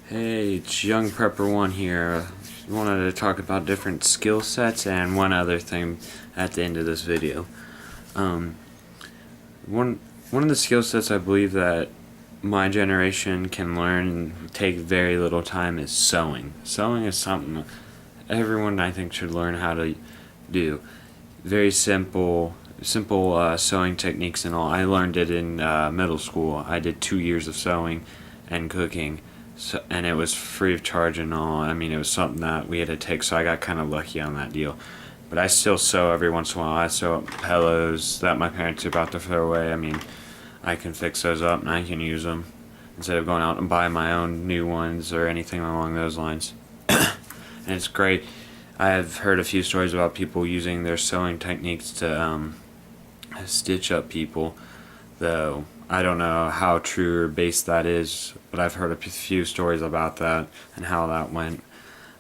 Hey, it's Young Prepper 1 here. Wanted to talk about different skill sets and one other thing at the end of this video. Um, one of the skill sets I believe that my generation can learn and take very little time is sewing. Sewing is something everyone I think should learn how to do. Very simple sewing techniques and all. I learned it in middle school. I did 2 years of sewing and cooking. So, and it was free of charge and all. I mean, it was something that we had to take, so I got kind of lucky on that deal. But I still sew every once in a while. I sew up pillows that my parents are about to throw away. I mean, I can fix those up and I can use them instead of going out and buy my own new ones or anything along those lines. And it's great. I have heard a few stories about people using their sewing techniques to stitch up people, though I don't know how true or based that is, but I've heard a few stories about that and how that went.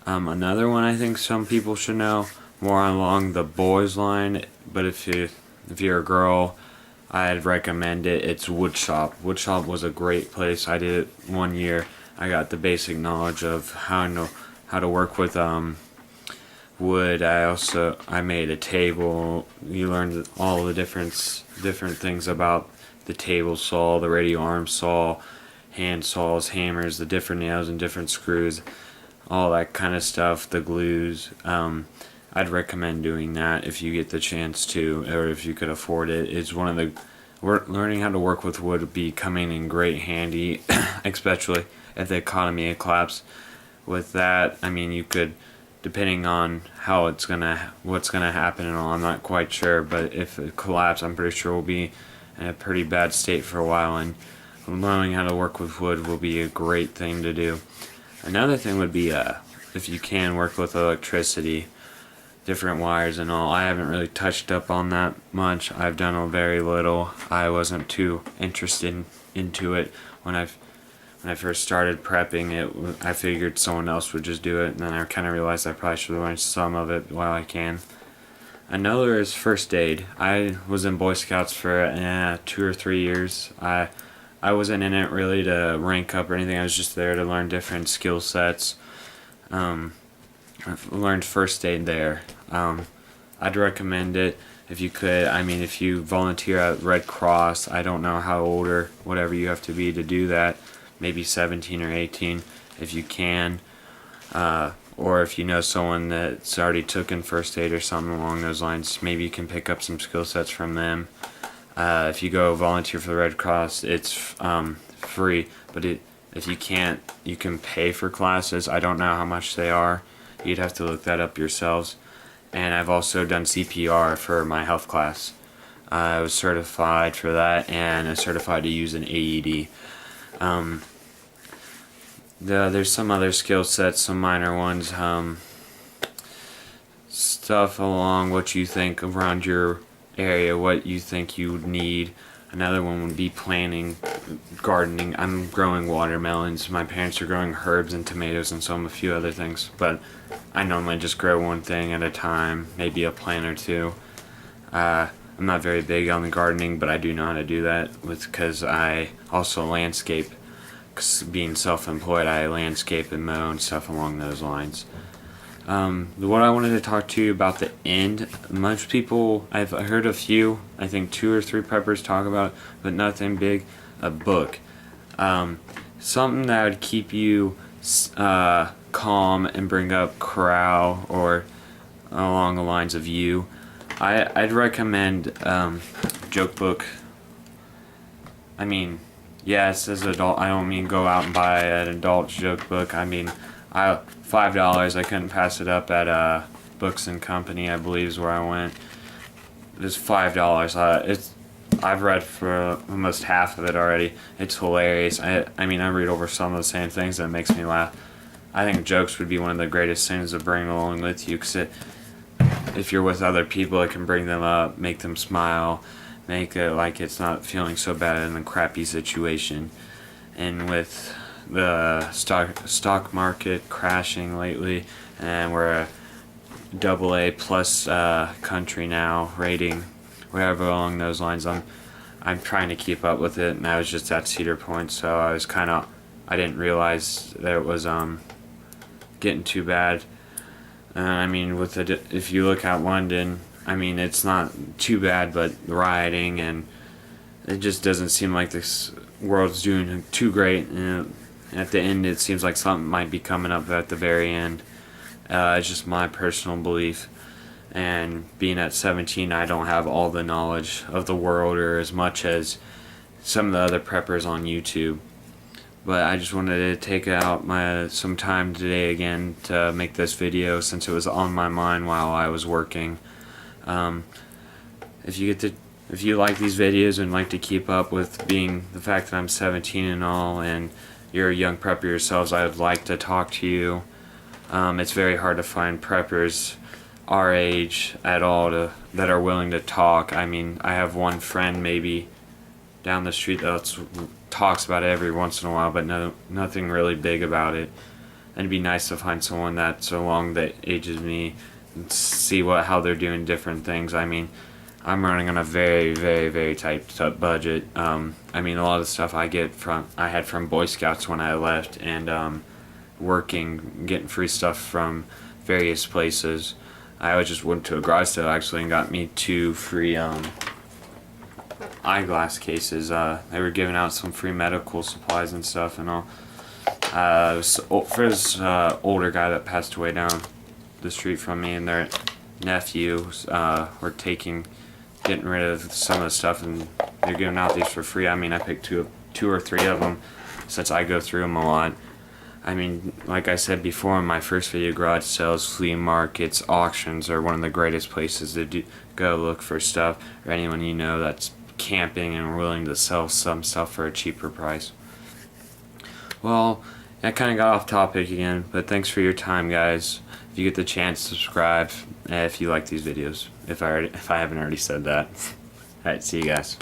Another one I think some people should know, more along the boys line, but if you're a girl, I'd recommend it. It's woodshop. Woodshop was a great place. I did it 1 year. I got the basic knowledge of how to work with wood. I made a table. You learned all the different things about the table saw, the radial arm saw, hand saws, hammers, the different nails and different screws, all that kind of stuff, the glues. I'd recommend doing that if you get the chance to, or if you could afford it. It's one of the learning how to work with wood would be coming in great handy, especially if the economy collapsed. With that, I mean, you could, depending on what's gonna happen and all, I'm not quite sure, but if it collapses, I'm pretty sure we'll be in a pretty bad state for a while, and learning how to work with wood will be a great thing to do. Another thing would be if you can work with electricity, different wires and all. I haven't really touched up on that much. I've done a very little. I wasn't too interested into it when I first started prepping it. I figured someone else would just do it, and then I kind of realized I probably should learn some of it while I can. Another is first aid. I was in Boy Scouts for 2 or 3 years. I wasn't in it really to rank up or anything. I was just there to learn different skill sets. I've learned first aid there. I'd recommend it if you could. I mean, if you volunteer at Red Cross, I don't know how old or whatever you have to be to do that. Maybe 17 or 18 if you can. Or if you know someone that's already taken first aid or something along those lines, maybe you can pick up some skill sets from them. If you go volunteer for the Red Cross, it's free, but if you can't, you can pay for classes. I don't know how much they are. You'd have to look that up yourselves. And I've also done CPR for my health class. I was certified for that, and I was certified to use an AED. There's some other skill sets, some minor ones, stuff along what you think around your area, what you think you would need. Another one would be planting, gardening. I'm growing watermelons. My parents are growing herbs and tomatoes and a few other things, but I normally just grow one thing at a time, maybe a plant or two. I'm not very big on the gardening, but I do know how to do that because I also landscape. Being self-employed, I landscape and mow and stuff along those lines. What I wanted to talk to you about the end, most people, I've heard a few, I think 2 or 3 preppers talk about it, but nothing big. A book. Something that would keep you calm and bring up corral or along the lines of you. I'd recommend joke book. I mean, yeah, it says adult. I don't mean go out and buy an adult joke book. I mean, $5. I couldn't pass it up at Books and Company, I believe is where I went. It was $5. I've read for almost half of it already. It's hilarious. I mean, I read over some of the same things and it makes me laugh. I think jokes would be one of the greatest things to bring along with you, because if you're with other people, it can bring them up, make them smile, make it like it's not feeling so bad in a crappy situation. And with the stock market crashing lately, and we're a AA plus country now, rating, whatever along those lines, I'm trying to keep up with it, and I was just at Cedar Point, so I didn't realize that it was getting too bad. I mean, if you look at London, I mean, it's not too bad, but the rioting, and it just doesn't seem like this world's doing too great. And at the end, it seems like something might be coming up at the very end. It's just my personal belief. And being at 17, I don't have all the knowledge of the world or as much as some of the other preppers on YouTube. But I just wanted to take out some time today again to make this video, since it was on my mind while I was working. If you like these videos and like to keep up with being the fact that I'm 17 and all, and you're a young prepper yourselves, I would like to talk to you. It's very hard to find preppers our age at all that are willing to talk. I mean, I have one friend maybe down the street that talks about it every once in a while, but nothing really big about it. And it'd be nice to find someone that's along the age of me and see how they're doing different things. I mean, I'm running on a very, very, very tight budget. I mean, a lot of stuff I had from Boy Scouts when I left, and working, getting free stuff from various places. I just went to a garage sale actually and got me 2 free eyeglass cases. They were giving out some free medical supplies and stuff and all. For this older guy that passed away down the street from me, and their nephew were getting rid of some of the stuff, and they're giving out these for free. I mean, I picked two or three of them, since I go through them a lot. I mean, like I said before in my first video, garage sales, flea markets, auctions are one of the greatest places to go look for stuff, or anyone you know that's camping and willing to sell some stuff for a cheaper price. Well, I kind of got off topic again, but thanks for your time, guys. If you get the chance, subscribe if you like these videos, if I haven't already said that. Alright, see you guys.